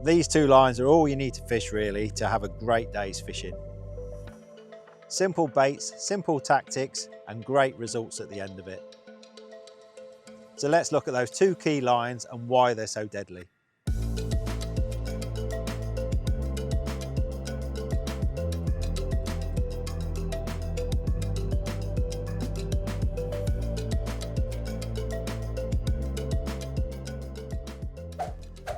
These 2 lines are all you need to fish really to have a great day's fishing. Simple baits, simple tactics, and great results at the end of it. So let's look at those 2 key lines and why they're so deadly.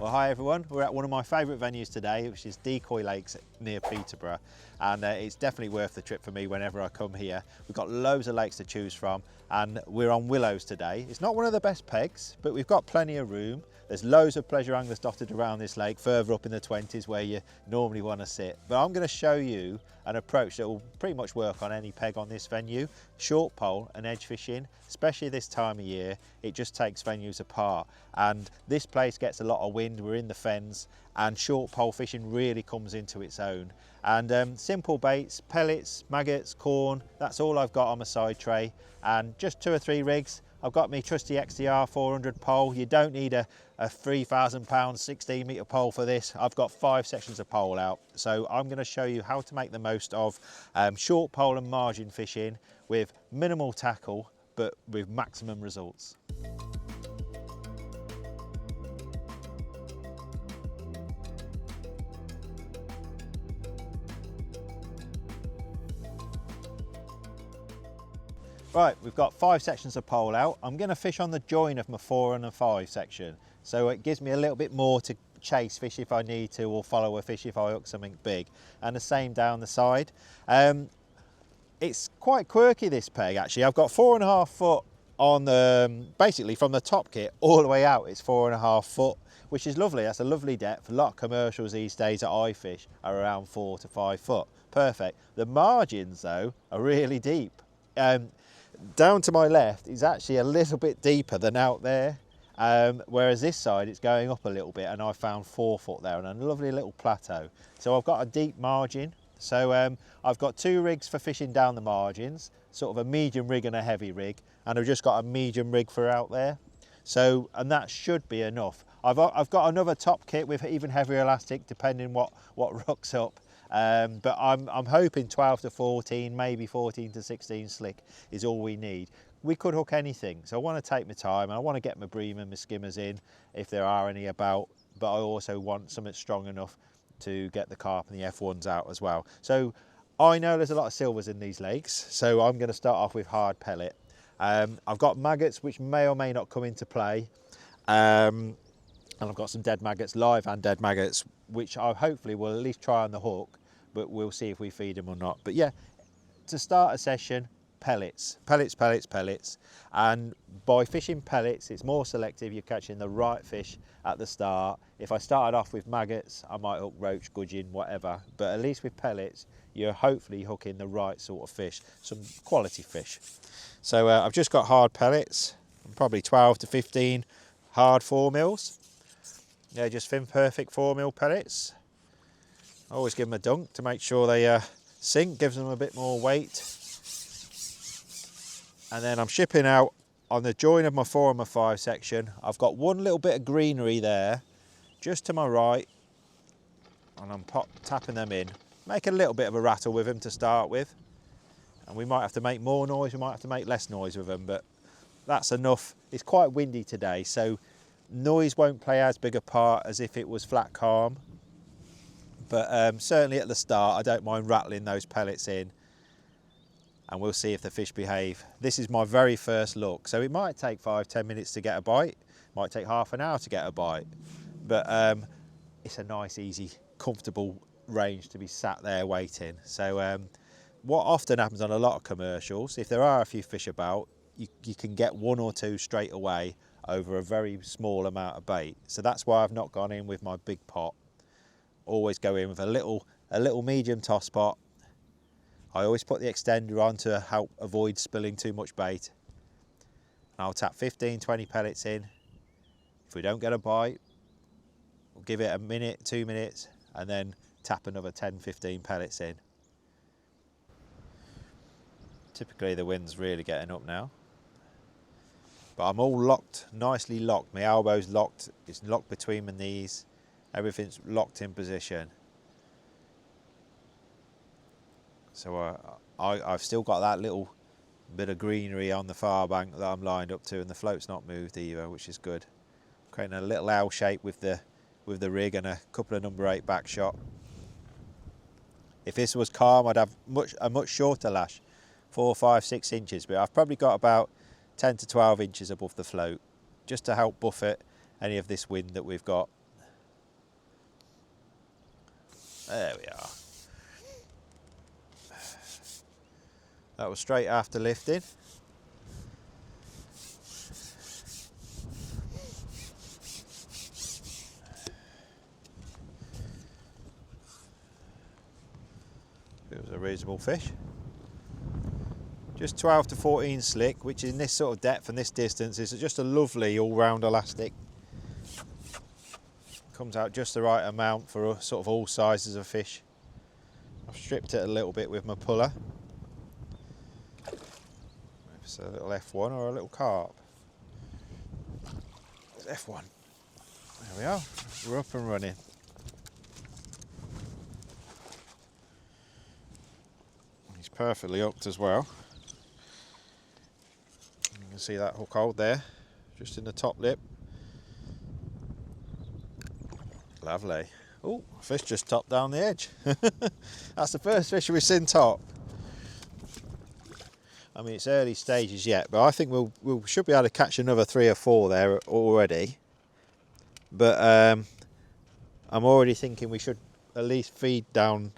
Well, hi everyone, we're at one of my favourite venues today, which is Decoy Lakes near Peterborough, and it's definitely worth the trip for me whenever I come here. We've got loads of lakes to choose from, and we're on Willows today. It's not one of the best pegs, but we've got plenty of room. There's loads of pleasure anglers dotted around this lake, further up in the 20s where you normally want to sit. But I'm going to show you an approach that will pretty much work on any peg on this venue. Short pole and edge fishing, especially this time of year, it just takes venues apart. And this place gets a lot of wind, we're in the fens, and short pole fishing really comes into its own. And simple baits, pellets, maggots, corn, that's all I've got on my side tray. And just 2 or 3 rigs. I've got my trusty XTR400 pole. You don't need a 3,000 pound 16 metre pole for this. I've got 5 sections of pole out. So I'm going to show you how to make the most of short pole and margin fishing with minimal tackle, but with maximum results. Right, we've got 5 sections of pole out. I'm going to fish on the join of my 4 and a 5 section. So it gives me a little bit more to chase fish if I need to, or follow a fish if I hook something big. And the same down the side. It's quite quirky, this peg actually. I've got 4.5 foot on the, basically from the top kit all the way out, it's 4.5 foot, which is lovely. That's a lovely depth. A lot of commercials these days that I fish are around 4 to 5 foot. Perfect. The margins though are really deep. Down to my left is actually a little bit deeper than out there, whereas this side it's going up a little bit, and I found 4 foot there and a lovely little plateau. So I've got a deep margin. So I've got 2 rigs for fishing down the margins, sort of a medium rig and a heavy rig, and I've just got a medium rig for out there. So, and that should be enough. I've got another top kit with even heavier elastic depending what rocks up. But I'm hoping 12 to 14, maybe 14 to 16 slick is all we need. We could hook anything, so I want to take my time and I want to get my bream and my skimmers in if there are any about, but I also want something strong enough to get the carp and the F1s out as well. So I know there's a lot of silvers in these lakes, so I'm going to start off with hard pellet. I've got maggots which may or may not come into play, and I've got some dead maggots, live and dead maggots, which I hopefully will at least try on the hook, but we'll see if we feed them or not. But yeah, to start a session, pellets, pellets, pellets, pellets. And by fishing pellets, it's more selective. You're catching the right fish at the start. If I started off with maggots, I might hook roach, gudgeon, whatever. But at least with pellets, you're hopefully hooking the right sort of fish, some quality fish. So I've just got hard pellets, probably 12 to 15 hard 4mm. Yeah, just thin perfect 4mm pellets. I always give them a dunk to make sure they sink, gives them a bit more weight. And then I'm shipping out on the join of my 4 and my 5 section. I've got one little bit of greenery there, just to my right, and I'm tapping them in. Make a little bit of a rattle with them to start with. And we might have to make more noise, we might have to make less noise with them, but that's enough. It's quite windy today, so noise won't play as big a part as if it was flat calm. But certainly at the start, I don't mind rattling those pellets in, and we'll see if the fish behave. This is my very first look, so it might take 5–10 minutes to get a bite, might take half an hour to get a bite, but it's a nice, easy, comfortable range to be sat there waiting. So what often happens on a lot of commercials, if there are a few fish about, you can get 1 or 2 straight away over a very small amount of bait. So that's why I've not gone in with my big pot. Always go in with a little medium toss pot. I always put the extender on to help avoid spilling too much bait. And I'll tap 15–20 pellets in. If we don't get a bite, we'll give it a minute, 2 minutes, and then tap another 10–15 pellets in. Typically the wind's really getting up now. But I'm all locked, nicely locked. My elbow's locked, it's locked between my knees. Everything's locked in position. So I've still got that little bit of greenery on the far bank that I'm lined up to, and the float's not moved either, which is good. Creating a little L shape with the rig and a couple of number 8 back shot. If this was calm, I'd have a much shorter lash, 4, 5, 6 inches, but I've probably got about 10 to 12 inches above the float, just to help buffet any of this wind that we've got. There we are. That was straight after lifting. It was a reasonable fish. Just 12 to 14 slick, which in this sort of depth and this distance is just a lovely all-round elastic. Comes out just the right amount for sort of all sizes of fish. I've stripped it a little bit with my puller. It's a little F1 or a little carp. It's F1. There we are. We're up and running. He's perfectly hooked as well. You can see that hook hold there, just in the top lip. Lovely. Oh, fish just topped down the edge. That's the first fish we've seen top. I mean, it's early stages yet, but I think we should be able to catch another 3 or 4 there already. But I'm already thinking we should at least feed down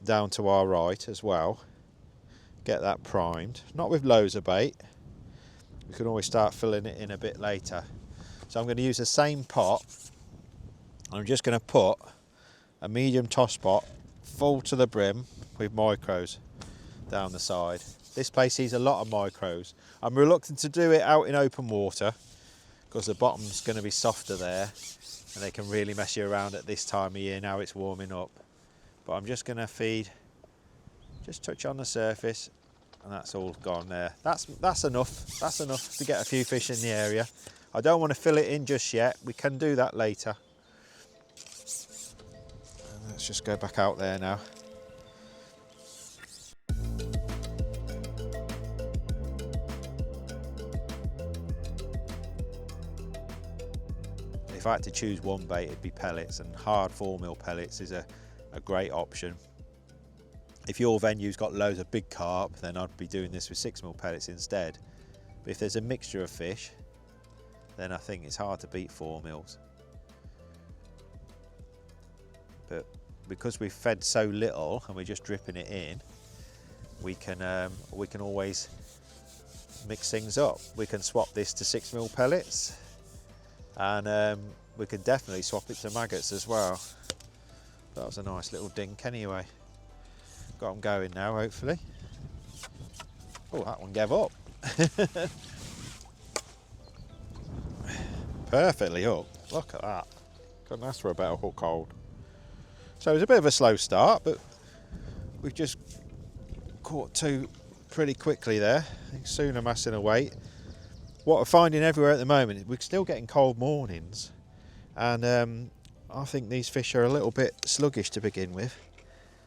to our right as well. Get that primed. Not with loads of bait. We can always start filling it in a bit later. So I'm going to use the same pot. I'm just going to put a medium toss pot full to the brim with micros down the side. This place sees a lot of micros. I'm reluctant to do it out in open water because the bottom's going to be softer there and they can really mess you around at this time of year now it's warming up. But I'm just going to feed, just touch on the surface, and that's all gone there. That's enough. That's enough to get a few fish in the area. I don't want to fill it in just yet. We can do that later. And let's just go back out there now. If I had to choose one bait, it'd be pellets, and hard 4mm pellets is a great option. If your venue's got loads of big carp, then I'd be doing this with 6mm pellets instead. But if there's a mixture of fish, then I think it's hard to beat 4mm. But because we've fed so little and we're just dripping it in, we can always mix things up. We can swap this to 6mm pellets, and we can definitely swap it to maggots as well. That was a nice little dink anyway. Got them going now, hopefully. Oh, that one gave up. Perfectly hooked. Look at that. Couldn't ask for a better hook hold. So it was a bit of a slow start, but we've just caught 2 pretty quickly there. Soon amassing a weight. What we're finding everywhere at the moment is we're still getting cold mornings, and I think these fish are a little bit sluggish to begin with.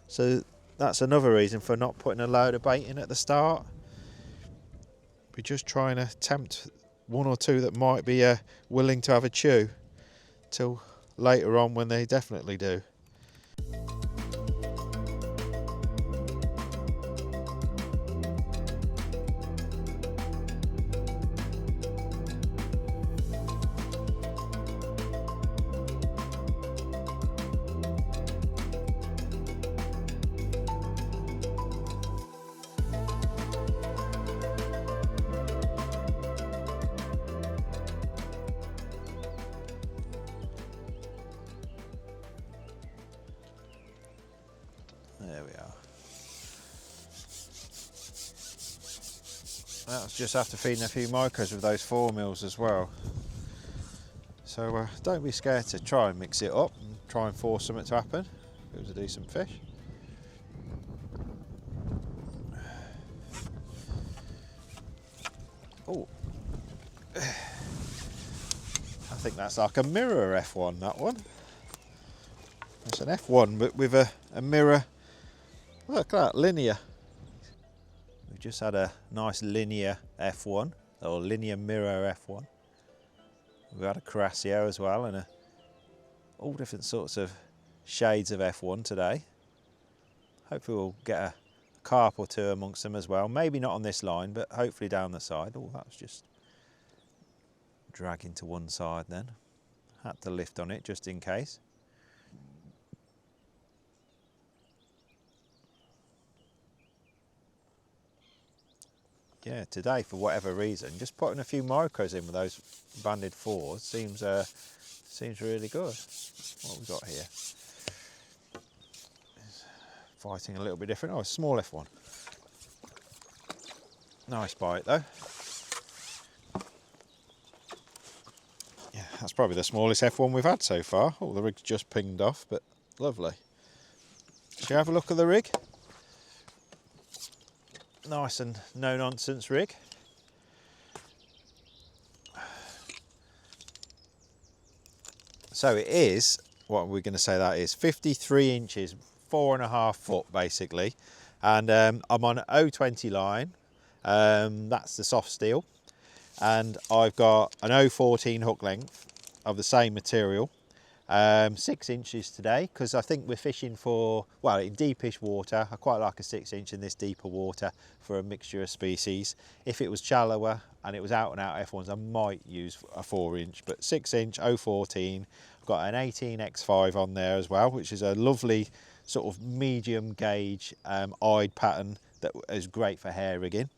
So that's another reason for not putting a load of bait in at the start. We're just trying to tempt 1 or 2 that might be willing to have a chew till later on when they definitely do. There we are. That was just after feeding a few micros with those 4mm as well. So don't be scared to try and mix it up and try and force something to happen. It was a decent fish. Oh, I think that's like a mirror F1, that one. It's an F1 but with a mirror. Look at that, linear. We've just had a nice linear F1, or linear mirror F1. We've had a Carasio as well, and all different sorts of shades of F1 today. Hopefully we'll get a carp or two amongst them as well. Maybe not on this line, but hopefully down the side. Oh, that was just dragging to one side then. Had to lift on it just in case. Yeah, today for whatever reason, just putting a few micros in with those banded fours seems really good. What have we got here? It's fighting a little bit different. Oh, a small F1. Nice bite though. Yeah, that's probably the smallest F1 we've had so far. Oh, the rig's just pinged off, but lovely. Shall we have a look at the rig? Nice and no nonsense rig. So it is, what we're going to say that is, 53 inches, 4.5 foot basically. And I'm on an 020 line, that's the soft steel. And I've got an 014 hook length of the same material. 6 inches today, because I think we're fishing for, well, in deepish water. I quite like a 6 inch in this deeper water for a mixture of species. If it was shallower and it was out and out F1s, I might use a 4 inch, but 6 inch 014. I've got an 18x5 on there as well, which is a lovely sort of medium gauge eyed pattern that is great for hair rigging.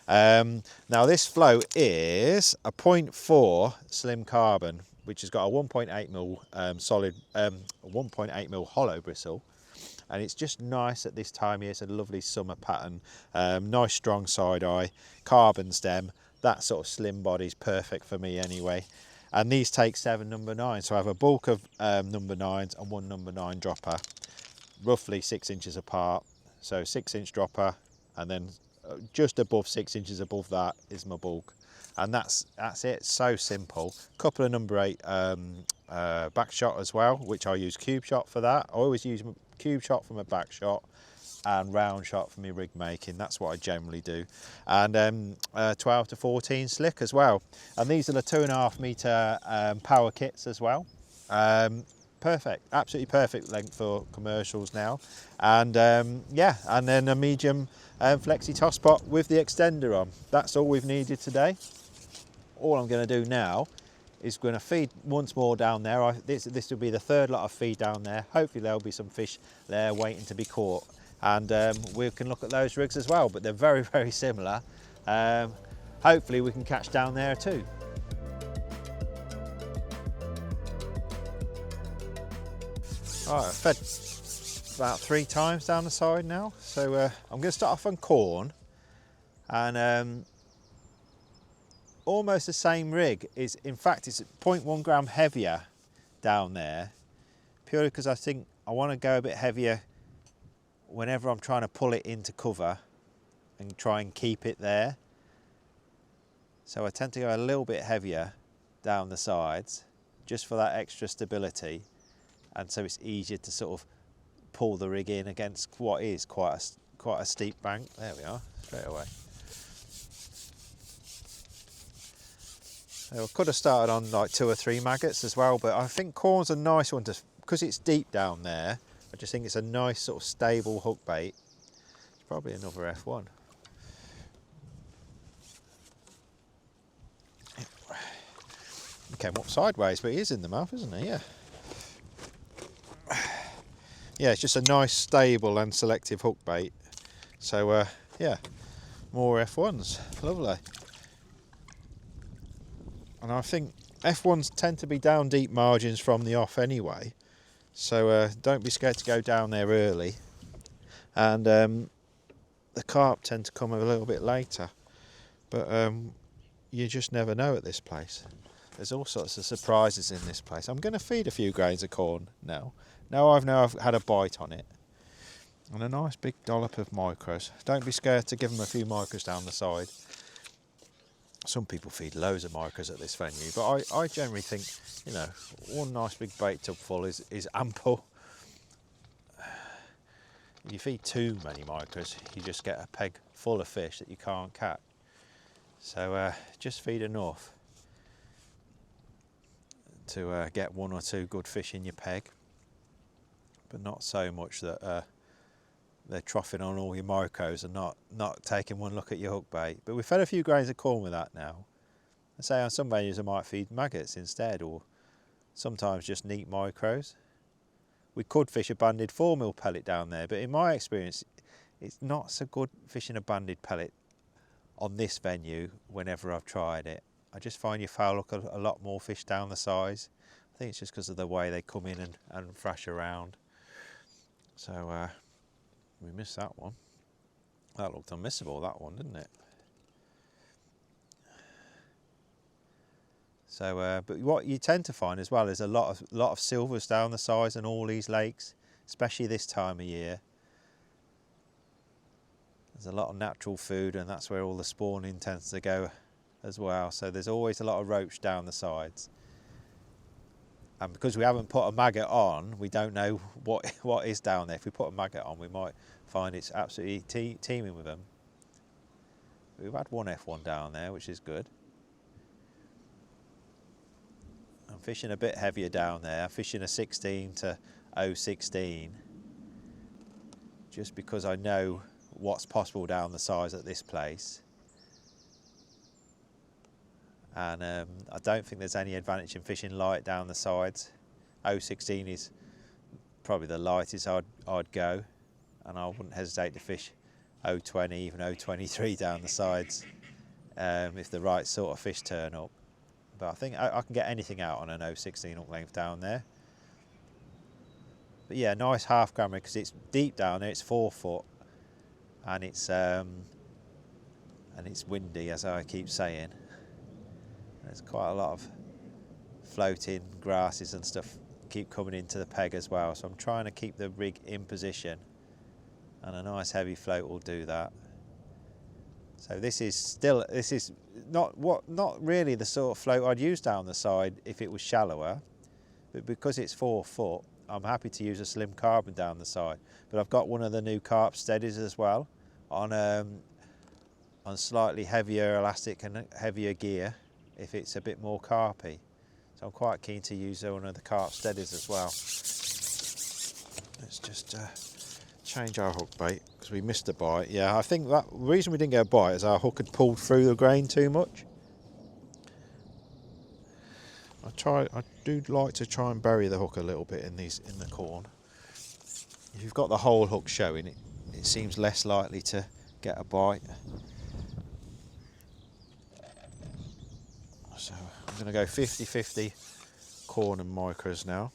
Now this float is a 0.4 slim carbon, which has got a 1.8mm solid, 1.8mm hollow bristle, and it's just nice at this time of year. It's a lovely summer pattern, nice strong side eye, carbon stem. That sort of slim body's perfect for me anyway. And these take 7 number 9, so I have a bulk of number 9s and 1 number 9 dropper, roughly 6 inches apart. So 6 inch dropper, and then just above 6 inches above that is my bulk. And that's it, so simple. Couple of number 8 back shot as well, which I use cube shot for that. I always use cube shot for my back shot and round shot for my rig making. That's what I generally do. And 12 to 14 slick as well. And these are the 2.5 meter power kits as well. Perfect, absolutely perfect length for commercials now. And yeah, and then a medium flexi toss pot with the extender on. That's all we've needed today. All I'm going to do now is going to feed once more down there. This will be the third lot of feed down there. Hopefully there'll be some fish there waiting to be caught, and we can look at those rigs as well, but they're very, very similar. Hopefully we can catch down there too. Right, I've fed about 3 times down the side now, so I'm going to start off on corn, and almost the same rig is, in fact, it's 0.1 gram heavier down there, purely because I think I want to go a bit heavier whenever I'm trying to pull it into cover and try and keep it there. So I tend to go a little bit heavier down the sides just for that extra stability, and so it's easier to sort of pull the rig in against what is quite a steep bank. There we are, straight away. I could have started on like 2 or 3 maggots as well, but I think corn's a nice one to, because it's deep down there. I just think it's a nice sort of stable hook bait. It's probably another F1. He came up sideways, but he is in the mouth, isn't he? Yeah. Yeah, it's just a nice, stable and selective hook bait. So yeah, more F1s, lovely. And I think F1s tend to be down deep margins from the off anyway, so don't be scared to go down there early. And the carp tend to come a little bit later, but you just never know at this place. There's all sorts of surprises in this place. I'm going to feed a few grains of corn now. Now I've had a bite on it, and a nice big dollop of micros. Don't be scared to give them a few micros down the side. Some people feed loads of micros at this venue, but I generally think, you know, one nice big bait tub full is ample. If you feed too many micros, you just get a peg full of fish that you can't catch. So just feed enough to get 1 or 2 good fish in your peg, but not so much that they're troughing on all your micros and not taking one look at your hook bait. But we've fed a few grains of corn with that now. I say on some venues I might feed maggots instead, or sometimes just neat micros. We could fish a banded 4mm pellet down there, but in my experience it's not so good fishing a banded pellet on this venue whenever I've tried it. I just find you foul hook a lot more fish down the sides. I think it's just because of the way they come in and thrash around. So we missed that one. That looked unmissable, that one, didn't it? So, but what you tend to find as well is a lot of silvers down the sides in all these lakes, especially this time of year. There's a lot of natural food, and that's where all the spawning tends to go as well. So there's always a lot of roach down the sides. And because we haven't put a maggot on, we don't know what is down there. If we put a maggot on, we might find it's absolutely teeming with them. We've had one F1 down there, which is good. I'm fishing a bit heavier down there. I'm fishing a 16 to 016, just because I know what's possible down the sides at this place. And I don't think there's any advantage in fishing light down the sides. 016 is probably the lightest I'd go, and I wouldn't hesitate to fish 020, even 023 down the sides if the right sort of fish turn up. But I think I can get anything out on an 016 hook length down there. But yeah, nice half grammar because it's deep down there. It's 4 foot, and it's windy, as I keep saying. There's quite a lot of floating grasses and stuff keep coming into the peg as well. So I'm trying to keep the rig in position, and a nice heavy float will do that. So this is not really the sort of float I'd use down the side if it was shallower, but because it's 4 foot, I'm happy to use a slim carbon down the side. But I've got one of the new Carp steadies as well on slightly heavier elastic and heavier gear if it's a bit more carpy. So I'm quite keen to use one of the Carp steadies as well. Let's just change our hook bait because we missed a bite. Yeah, I think that the reason we didn't get a bite is our hook had pulled through the grain too much. I do like to try and bury the hook a little bit in the corn. If you've got the whole hook showing, it seems less likely to get a bite. So I'm going to go 50-50 corn and micros now.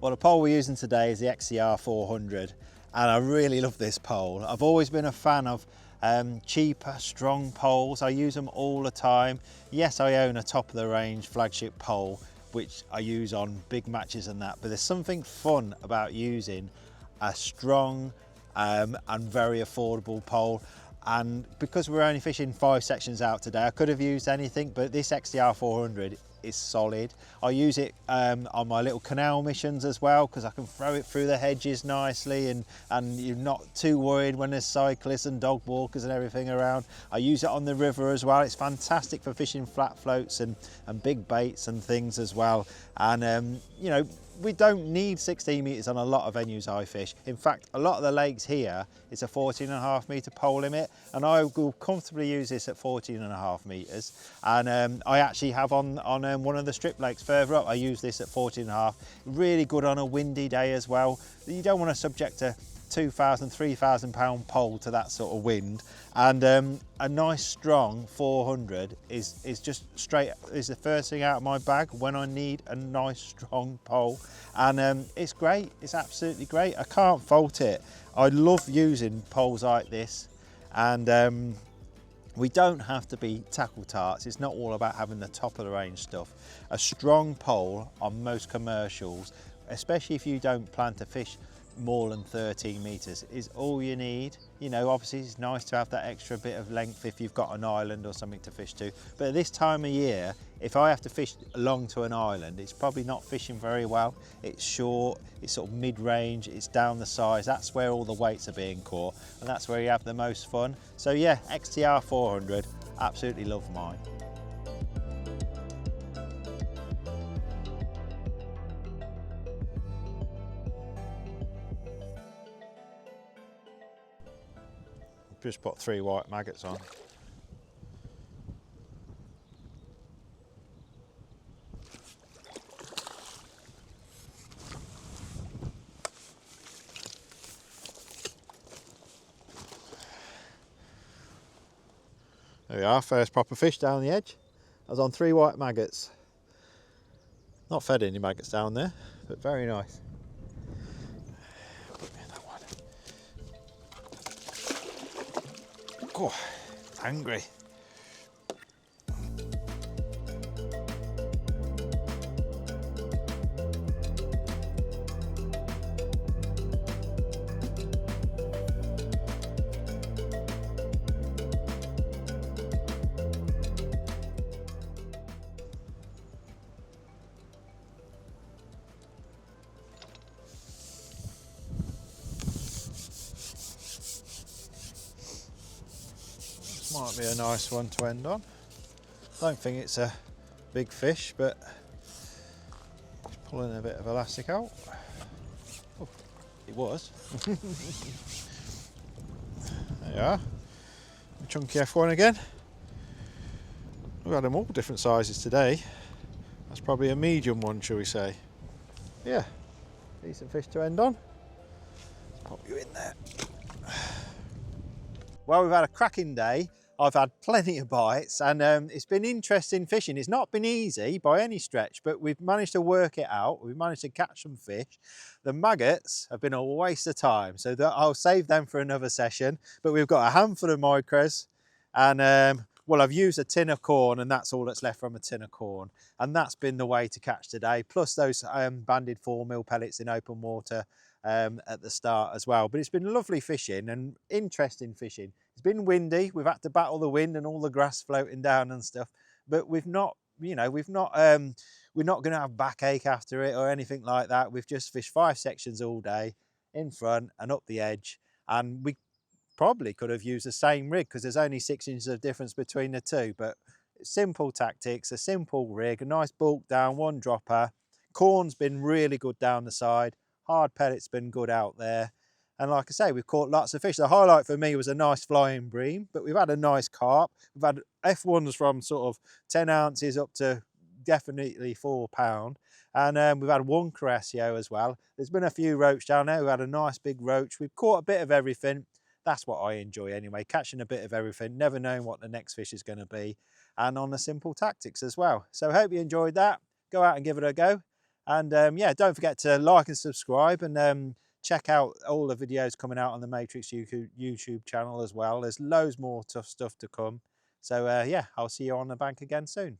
Well, the pole we're using today is the XTR400, and I really love this pole. I've always been a fan of cheaper, strong poles. I use them all the time. Yes, I own a top of the range flagship pole, which I use on big matches and that, but there's something fun about using a strong and very affordable pole. And because we're only fishing 5 sections out today, I could have used anything, but this XTR400 is solid. I use it on my little canal missions as well, because I can throw it through the hedges nicely, and you're not too worried when there's cyclists and dog walkers and everything around. I use it on the river as well. It's fantastic for fishing flat floats and big baits and things as well. And you know, we don't need 16 metres on a lot of venues I fish. In fact, a lot of the lakes here, it's a 14.5 metre pole limit, and I will comfortably use this at 14.5 metres. And I actually have on one of the strip lakes further up, I use this at 14.5. Really good on a windy day as well. You don't want to subject a 2,000, 3,000 pound pole to that sort of wind. And a nice strong 400 is just straight, is the first thing out of my bag when I need a nice strong pole. And it's great, it's absolutely great. I can't fault it. I love using poles like this. And We don't have to be tackle tarts. It's not all about having the top of the range stuff. A strong pole on most commercials, especially if you don't plan to fish more than 13 meters, is all you need. You know, obviously it's nice to have that extra bit of length if you've got an island or something to fish to. But at this time of year, if I have to fish along to an island, it's probably not fishing very well. It's short, it's sort of mid-range, it's down the size. That's where all the weights are being caught, and that's where you have the most fun. So yeah, XTR400, absolutely love mine. Just put 3 white maggots on. There we are, first proper fish down the edge. I was on 3 white maggots. Not fed any maggots down there, but very nice. Put me in that one. Oh, it's angry. Might be a nice one to end on. Don't think it's a big fish, but just pulling a bit of elastic out. Oh, it was. There you are. A chunky F1 again. We've had them all different sizes today. That's probably a medium one, shall we say. Yeah, decent fish to end on. Let's pop you in there. Well, we've had a cracking day. I've had plenty of bites, and it's been interesting fishing. It's not been easy by any stretch, but we've managed to work it out. We've managed to catch some fish. The maggots have been a waste of time, so I'll save them for another session. But we've got a handful of micros, and well, I've used a tin of corn, and that's all that's left from a tin of corn. And that's been the way to catch today, plus those banded 4mm pellets in open water at the start as well. But it's been lovely fishing and interesting fishing. It's been windy. We've had to battle the wind and all the grass floating down and stuff, but we're not going to have backache after it or anything like that. We've just fished 5 sections all day in front and up the edge, and we probably could have used the same rig because there's only 6 inches of difference between the two. But simple tactics, a simple rig, a nice bulk down, 1 dropper. Corn's been really good down the side. Hard pellet's been good out there. And like I say, we've caught lots of fish. The highlight for me was a nice flying bream, but we've had a nice carp. We've had F1s from sort of 10 ounces up to definitely £4. And we've had 1 caressio as well. There's been a few roach down there. We've had a nice big roach. We've caught a bit of everything. That's what I enjoy anyway, catching a bit of everything, never knowing what the next fish is going to be, and on the simple tactics as well. So I hope you enjoyed that. Go out and give it a go. And yeah, don't forget to like and subscribe, and check out all the videos coming out on the Matrix YouTube channel as well. There's loads more tough stuff to come. So yeah, I'll see you on the bank again soon.